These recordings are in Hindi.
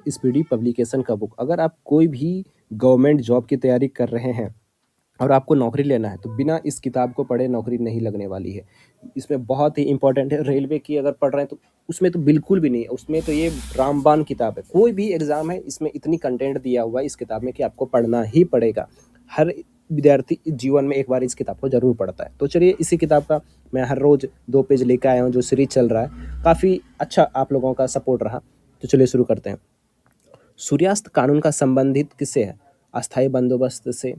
स्पीडी पब्लिकेशन का बुक। अगर आप कोई भी गवर्नमेंट जॉब की तैयारी कर रहे हैं और आपको नौकरी लेना है तो बिना इस किताब को पढ़े नौकरी नहीं लगने वाली है। इसमें बहुत ही इंपॉर्टेंट है। रेलवे की अगर पढ़ रहे हैं तो उसमें तो बिल्कुल भी नहीं है, उसमें तो ये रामबाण किताब है। कोई भी एग्ज़ाम है इसमें इतनी कंटेंट दिया हुआ है इस किताब में कि आपको पढ़ना ही पड़ेगा। हर विद्यार्थी जीवन में एक बार इस किताब को ज़रूर पढ़ता है। तो चलिए इसी किताब का मैं हर रोज़ 2 पेज लेकर आया हूँ, जो सीरीज चल रहा है। काफ़ी अच्छा आप लोगों का सपोर्ट रहा। तो चलिए शुरू करते हैं। सूर्यास्त कानून का संबंधित किससे है? अस्थायी बंदोबस्त से।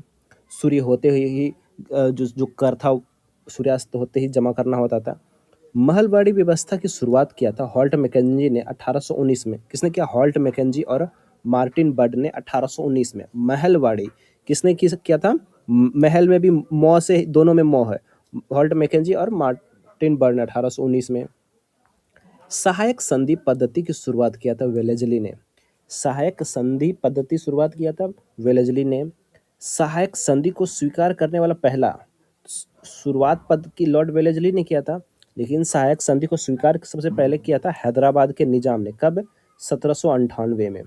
सूर्य होते ही जो कर था सूर्यास्त होते ही जमा करना होता था। महलवाड़ी व्यवस्था की शुरुआत किया था हॉल्ट मैकेंजी ने 1819 में। किसने किया? हॉल्ट मैकेंजी और मार्टिन बर्ड ने 1819 में। महलवाड़ी किसने किया था? महल में भी मौ से, दोनों में मौ है। हॉल्ट मैकेंजी और मार्टिन बर्ड ने 1819 में। सहायक संधि पद्धति की शुरुआत किया था वेलेजली ने। सहायक संधि पद्धति शुरुआत किया था वेलेजली ने। सहायक संधि को स्वीकार करने वाला पहला, शुरुआत पद की लॉर्ड वेलेजली ने किया था, लेकिन सहायक संधि को स्वीकार सबसे पहले किया था हैदराबाद के निजाम ने। कब? 1798 में।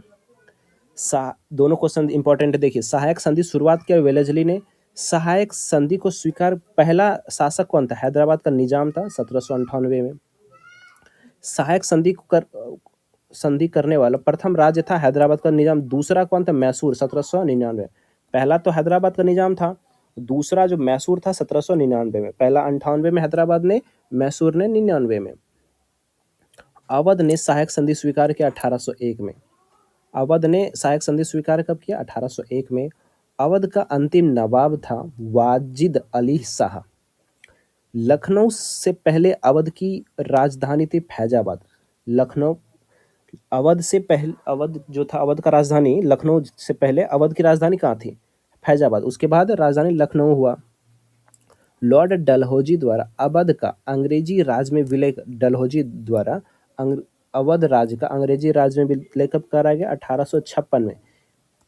दोनों क्वेश्चन इंपॉर्टेंट है, देखिए। सहायक संधि शुरुआत किया वेलेजली ने। सहायक संधि को स्वीकार पहला शासक कौन था? हैदराबाद का निजाम था 1798 में। सहायक संधि करने वाला प्रथम राज्य था हैदराबाद का निजाम। दूसरा कौन था? मैसूर, 1799। पहला तो हैदराबाद का निजाम था, दूसरा जो मैसूर था 1799 में। पहला 98 में हैदराबाद ने, मैसूर ने 99 में। अवध ने सहायक संधि स्वीकार किया 1801 में। अवध ने सहायक संधि स्वीकार कब किया? 1801 में। अवध का अंतिम नवाब था वाजिद अली शाह। लखनऊ से पहले अवध की राजधानी थी फैजाबाद। लखनऊ, अवध से पहले, अवध जो था, अवध का राजधानी, लखनऊ से पहले अवध की राजधानी कहाँ थी? फैजाबाद। उसके बाद राजधानी लखनऊ हुआ। लॉर्ड डलहौजी द्वारा अवध का अंग्रेजी राज में विलय, डलहौजी द्वारा अवध राज्य का अंग्रेजी राज में विलय कब कराया गया? 1856 में,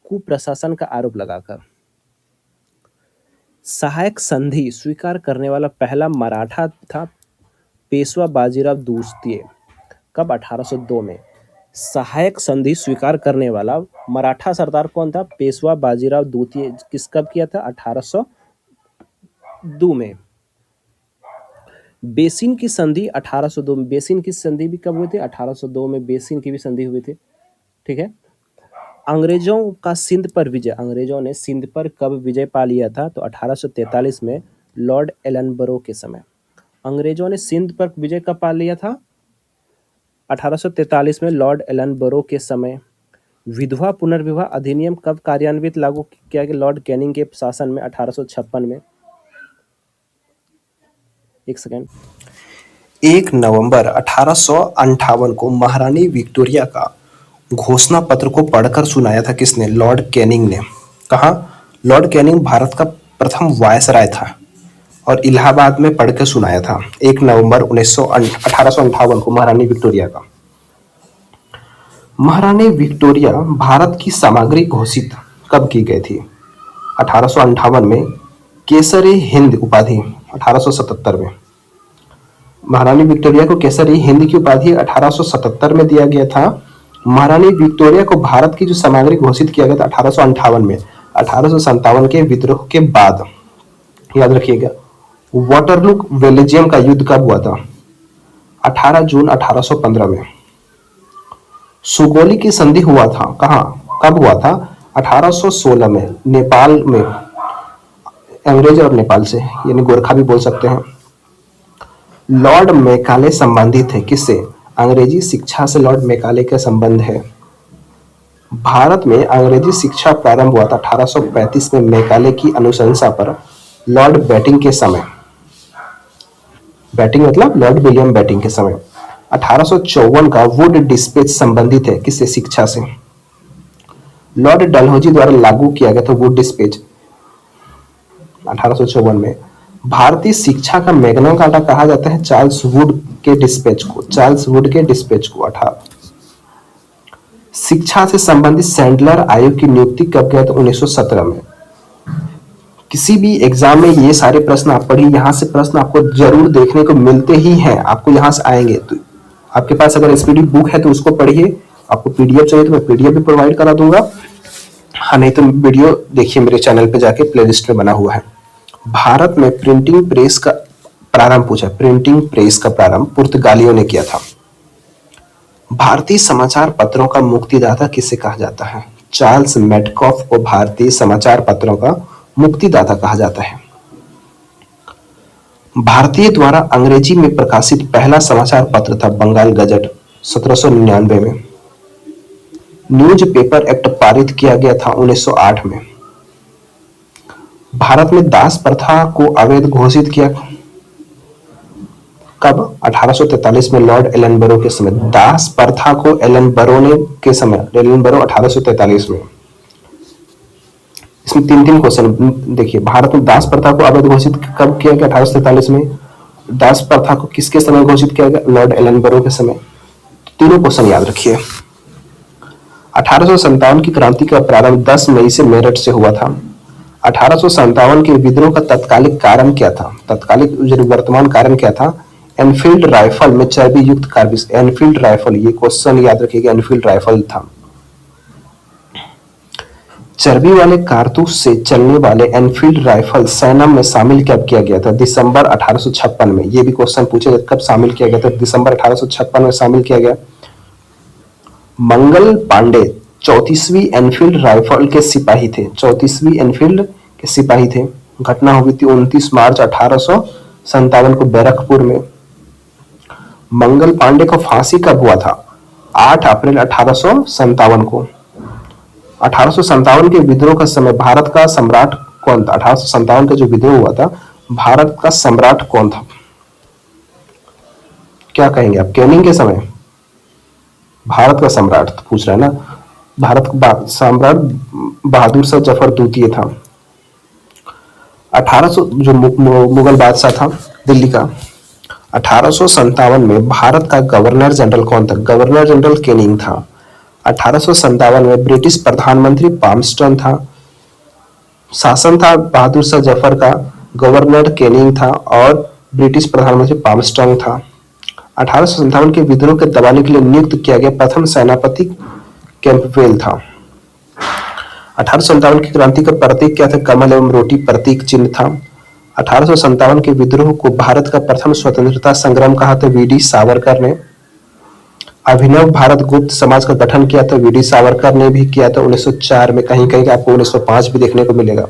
कुप्रशासन का आरोप लगाकर। सहायक संधि स्वीकार करने वाला पहला मराठा था पेशवा बाजीराव द्वितीय। कब? 1802 में। सहायक संधि स्वीकार करने वाला मराठा सरदार कौन था? पेशवा बाजीराव द्वितीय। किस कब किया था? 1802 में। बेसिन की संधि 1802 में। बेसिन की संधि भी कब हुई थी? 1802 में बेसिन की भी संधि हुई थी। ठीक है। अंग्रेजों का सिंध पर विजय। अंग्रेजों ने सिंध पर कब विजय पा लिया था? तो 1843 में, लॉर्ड एलनबरो के समय। अंग्रेजों ने सिंध पर विजय कब पा लिया था? 1843 में, लॉर्ड एलनबरो के समय। विधवा पुनर्विवाह अधिनियम कब कार्यान्वित लागू किया गया? लॉर्ड कैनिंग के शासन में, 1856 में। एक सेकेंड। 1 नवंबर 1858 को महारानी विक्टोरिया का घोषणा पत्र को पढ़कर सुनाया था किसने? लॉर्ड कैनिंग ने। कहा? लॉर्ड कैनिंग भारत का प्रथम वायसराय था और इलाहाबाद में पढ़ के सुनाया था 1 नवंबर 1858 को महारानी विक्टोरिया का। महारानी विक्टोरिया भारत की सामग्री घोषित कब की गई थी? 1858 में। केसरी हिंद उपाधि 1877 में। महारानी विक्टोरिया को केसरी हिंद की उपाधि 1877 में दिया गया था। महारानी विक्टोरिया को भारत की जो सामग्री घोषित किया गया था 1858 में। 1857 के विद्रोह के बाद, याद रखिएगा। वाटरलू बेल्जियम का युद्ध कब हुआ था? 18 जून 1815 में। सुगोली की संधि हुआ था कहाँ, कब हुआ था? 1816 में, नेपाल में। अंग्रेज और नेपाल से, यानी गोरखा भी बोल सकते हैं। लॉर्ड मैकाले संबंधित है किससे? अंग्रेजी शिक्षा से लॉर्ड मैकाले का संबंध है। भारत में अंग्रेजी शिक्षा प्रारंभ हुआ था 1835 में मैकाले की अनुशंसा पर लॉर्ड बैटिंग के समय। बैटिंग मतलब लॉर्ड विलियम बैटिंग के समय। 1854 का वुड डिस्पैच संबंधित है किससे? शिक्षा से। लॉर्ड डलहौजी द्वारा लागू किया गया था वुड डिस्पैच 1854 में। भारतीय शिक्षा का मैग्ना कार्टा कहा जाता है चार्ल्स वुड के डिस्पैच को। चार्ल्स वुड के डिस्पैच को 18। शिक्षा से संबंधित सैंडलर आयोग की नियुक्ति कब किया था? 1917 में। किसी भी एग्जाम में ये सारे प्रश्न आप पढ़िए, यहाँ से प्रश्न आपको जरूर देखने को मिलते ही हैं, आपको यहाँ से आएंगे। तो आपके पास अगर एसपीडी बुक है तो उसको पढ़िए, आपको पीडीएफ चाहिए तो मैं पीडीएफ भी प्रोवाइड करा दूंगा, हाँ नहीं तो वीडियो देखिए मेरे चैनल पे जाके प्लेलिस्ट में बना हुआ है। भारत में प्रिंटिंग प्रेस का प्रारंभ पूछा, प्रिंटिंग प्रेस का प्रारंभ पुर्तगालियों ने किया था। भारतीय समाचार पत्रों का मुक्तिदाता किसे कहा जाता है? चार्ल्स मेडकॉफ को भारतीय समाचार पत्रों का मुक्तिदाता कहा जाता है। भारतीय द्वारा अंग्रेजी में प्रकाशित पहला समाचार पत्र था बंगाल गजट 1799 में। न्यूज पेपर एक्ट पारित किया गया था 1908 में। भारत में दास प्रथा को अवैध घोषित किया कब? 1843 में लॉर्ड एलनबरो के समय। दास प्रथा को एलनबरो ने के समय, एलनबरो 1843 में। इसमें तीन तीन क्वेश्चन देखिए, भारत में दास प्रथा को अवैध घोषित कब किया गया? 1843 में। दास प्रथा को किसके समय घोषित किया गया? लॉर्ड एलनबरो के समय। तीनों क्वेश्चन याद रखिए। 1857 की क्रांति का प्रारंभ 10 मई से मेरठ से हुआ था। 1857 के विद्रोह का तत्कालिक कारण क्या था? तत्कालिक वर्तमान कारण क्या था? एनफील्ड राइफल में चर्बी युक्त कारबिस, एनफील्ड राइफल, ये क्वेश्चन याद रखिएगा, एनफील्ड राइफल था। चर्बी वाले कारतूस से चलने वाले एनफील्ड राइफल सेना में शामिल कब किया गया था? दिसंबर 1856 में। ये भी क्वेश्चन पूछे गए, कब शामिल किया गया था? दिसंबर 1856 में शामिल किया गया। मंगल पांडे 34वीं एनफील्ड राइफल के सिपाही थे, 34वीं एनफील्ड के सिपाही थे। घटना हुई थी 29 मार्च 1857 को बैरकपुर में। मंगल पांडे को फांसी कब हुआ था? 8 अप्रैल 1857 को। 1857 के विद्रोह का समय भारत का सम्राट कौन था? 1857 का जो विद्रोह हुआ था, भारत का सम्राट कौन था? क्या कहेंगे आप? कैनिंग के समय? भारत का सम्राट पूछ रहा है ना। भारत का सम्राट बहादुर शाह जफर द्वितीय था। 1800 जो मुगल बादशाह था दिल्ली का। 1857 में भारत का गवर्नर जनरल कौन था? गवर्नर जनरल कैनिंग था। 1857 में ब्रिटिश प्रधानमंत्री पामस्टन था। शासन था बहादुर शाह जफर का, गवर्नर कैनिंग था और ब्रिटिश प्रधानमंत्री पामस्टन था। 1857 के विद्रोह के दबाने के लिए नियुक्त किया गया प्रथम सेनापति कैंपबेल था। 1857 की क्रांति का प्रतीक क्या था? कमल एवं रोटी प्रतीक चिन्ह था। 1857 के विद्रोह को भारत का प्रथम स्वतंत्रता संग्राम कहा था वीडी सावरकर ने। अभिनव भारत गुप्त समाज का गठन किया था वीडी सावरकर ने भी किया था 1904 में। कहीं कहीं आपको 1905 भी देखने को मिलेगा,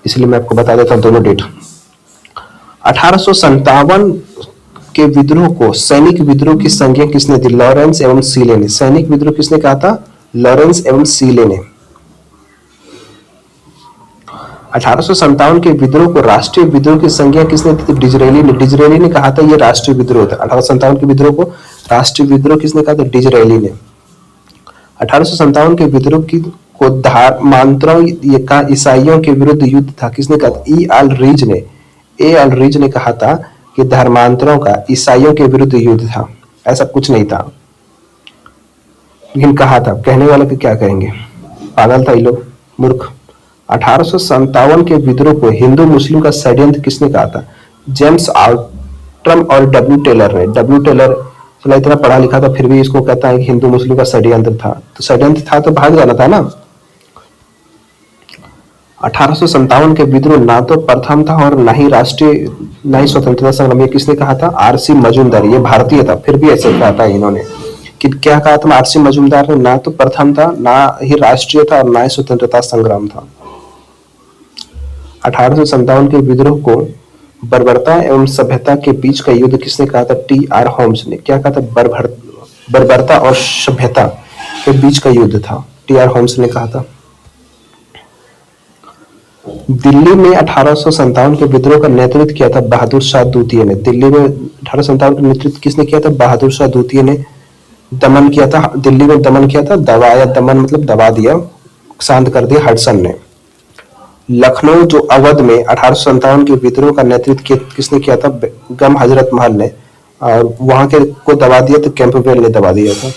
इसलिए मैं आपको बता देता हूं दोनों डेट। 1857 के विद्रोह को सैनिक विद्रोह की संज्ञा किसने दी? लॉरेंस एवं सीले ने। सैनिक विद्रोह किसने कहा था? लॉरेंस एवं सीले ने। 1857 के विद्रोह को राष्ट्रीय विद्रोह की संज्ञा किसने दी थी? डिजरेली ने। डिजरेली ने कहा था ये राष्ट्रीय विद्रोह था। 1857 के विद्रोह को राष्ट्रीय विद्रोह किसने कहा था? डिजरेली ने। 1857 के विद्रोह की को धर्मांतरण का ईसाइयों के विरुद्ध युद्ध था, किसने कहा था? ई आल रीज ने। ए आल रीज ने कहा था कि धर्मांतरों का ईसाइयों के विरुद्ध युद्ध था, ऐसा कुछ नहीं था, लेकिन कहा था। कहने वाले को क्या कहेंगे? पागल था ये लोग, मूर्ख। 1857 के विद्रोह को हिंदू मुस्लिम का षड्यंत्र किसने कहा था? जेम्स आल्ट्रम और डब्ल्यू टेलर ने। डब्ल्यू टेलर चला इतना पढ़ा लिखा था फिर भी इसको कहता है कि हिंदू मुस्लिम का षड्यंत्र था। तो षड्यंत्र था तो भाग जाना था ना। 1857 के विद्रोह ना तो प्रथम था और ना ही राष्ट्रीय ना ही स्वतंत्रता संग्राम। ये किसने कहा था? आरसी मजूमदार। ये भारतीय था फिर भी ऐसे कहा था इन्होंने कि क्या कहा था आरसी मजूमदार ने? ना तो प्रथम था, ना ही राष्ट्रीय था और ना ही स्वतंत्रता संग्राम था। 1857 के विद्रोह को बर्बरता एवं सभ्यता के बीच का युद्ध किसने कहा था? टी आर होम्स ने। क्या कहा था? बर्बरता और सभ्यता के बीच का युद्ध था, टी आर होम्स ने कहा था। दिल्ली में 1857 के विद्रोह का नेतृत्व किया था बहादुर शाह द्वितीय ने। दिल्ली में 1857 का नेतृत्व किसने किया था? बहादुर शाह द्वितीय ने। दमन किया था, दिल्ली में दमन किया था, दबाया, दमन मतलब दबा दिया, शांत कर दिया हडसन ने। लखनऊ जो अवध में 1857 के विद्रोह का नेतृत्व किसने किया था? गम हजरत महल ने। और वहां के को दबा दिया तो कैंपबेल ने दबा दिया था,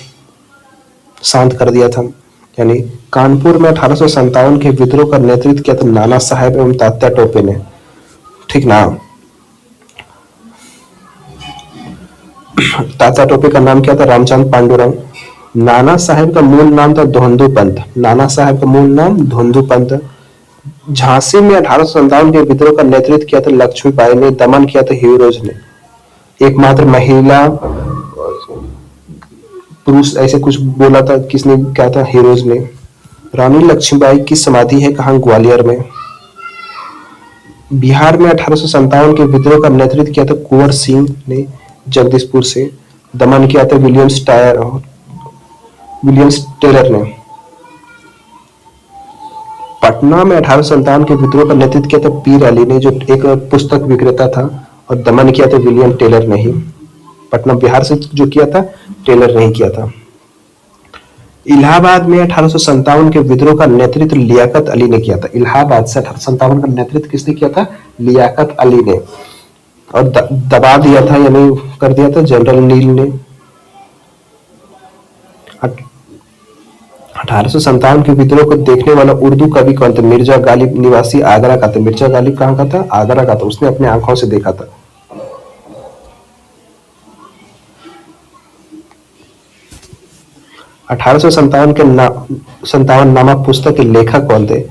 शांत कर दिया था। यानी कानपुर में 1857 के विद्रोह का नेतृत्व किया था नाना साहेब एवं तात्या टोपे ने, ठीक ना। तात्या टोपे का नाम क्या था? रामचंद्र पांडुरंग। नाना साहेब का मूल नाम था धोंदू पंत। नाना साहेब का मूल नाम धोंदू पंत। झांसी में 1857 के विद्रोह का नेतृत्व किया था लक्ष्मीबाई ने। दमन किया था हीरोज ने। एकमात्र महिला पुरुष ऐसे कुछ बोला था, किसने क्या था? हीरोज ने। रानी लक्ष्मीबाई की समाधि है कहाँ? ग्वालियर में। बिहार में 1857 के विद्रोह का नेतृत्व किया था कुंवर सिंह ने जगदीशपुर से। दमन किया था विलियम्स टेलर ने। पटना में 1857 के विद्रोह का नेतृत्व किया था पी रैली ने, जो एक पुस्तक विक्रेता था, और दमन किया था विलियम टेलर ने ही। पटना बिहार से जो किया था, टेलर ने ही किया था। इलाहाबाद में 1857 के विद्रोह का नेतृत्व लियाकत अली ने किया था। इलाहाबाद से 1857 का नेतृत्व किसने किया था? लियाकत अली ने। और दबा दिया था, यानी कर दिया था, जनरल नील ने। 1857 के विद्रोह को देखने वाला उर्दू कवि कौन था? मिर्जा गालिब, निवासी आगरा का था। मिर्जा गालिब कहाँ का था? आगरा का था। उसने अपने आंखों से देखा था। 1857 के 57 नामक पुस्तक के लेखक कौन थे?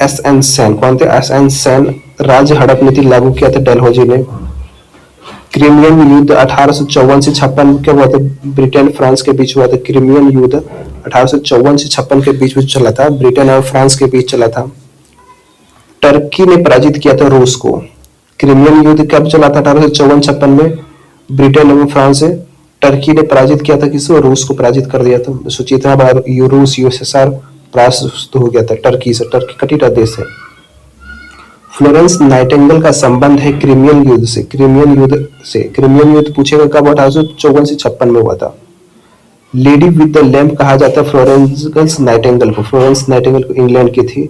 S N Sen. कौन थे? S N Sen. राज्य हड़प नीति लागू किया था डलहौजी ने। क्रीमियन युद्ध 1854 से 56 के हुआ था, ब्रिटेन फ्रांस के बीच हुआ था। क्रीमियन युद्ध 1854 से 56 के बीच में चला था, ब्रिटेन और फ्रांस के बीच चला था। टर्की ने पराजित किया था रूस को। क्रीमियन युद्ध कब चला था? 1854-56 में। ब्रिटेन एवं फ्रांस से टर्की ने पराजित किया था किसको? रूस को पराजित कर दिया था। सोचिए इतना बार रूस यूएसएसआर परास्त हो गया था टर्की से। टर्की कटीरा देश है। फ्लोरेंस नाइटिंगेल का संबंध है क्रीमियन युद्ध से। क्रीमियन युद्ध से। क्रीमियन युद्ध पूछेगा कब? 1854 से 56 में हुआ था। लेडी विद द लैम्प कहा जाता है फ्लोरेंस नाइटिंगेल को। फ्लोरेंस नाइटिंगेल को इंग्लैंड की थी,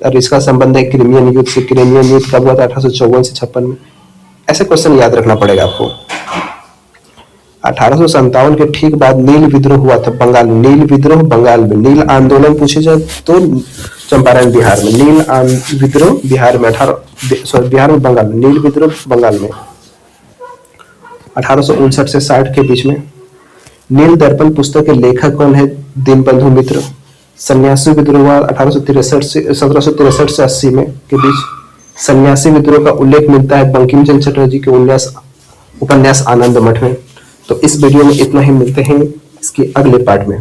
और इसका संबंध है क्रीमियन युद्ध से। क्रीमियन युद्ध कब हुआ था? 1854 से 56 में। ऐसे क्वेश्चन याद रखना पड़ेगा आपको। 1857 के ठीक बाद नील विद्रोह हुआ था बंगाल में। नील विद्रोह बंगाल में। नील आंदोलन पूछे जाए तो चंपारण बिहार में। विद्रोह बिहार में। बिहार में, बंगाल में। नील विद्रोह बंगाल में 1859 से 60 के बीच में। नील दर्पण पुस्तक के लेखक कौन है? दीनबंधु मित्र। सन्यासी विद्रोह हुआ 1763 से 80 में के बीच। सन्यासी विद्रोह का उल्लेख मिलता है बंकिम चंद्र चटर्जी के उपन्यास आनंद मठ में। तो इस वीडियो में इतना ही। मिलते हैं इसके अगले पार्ट में।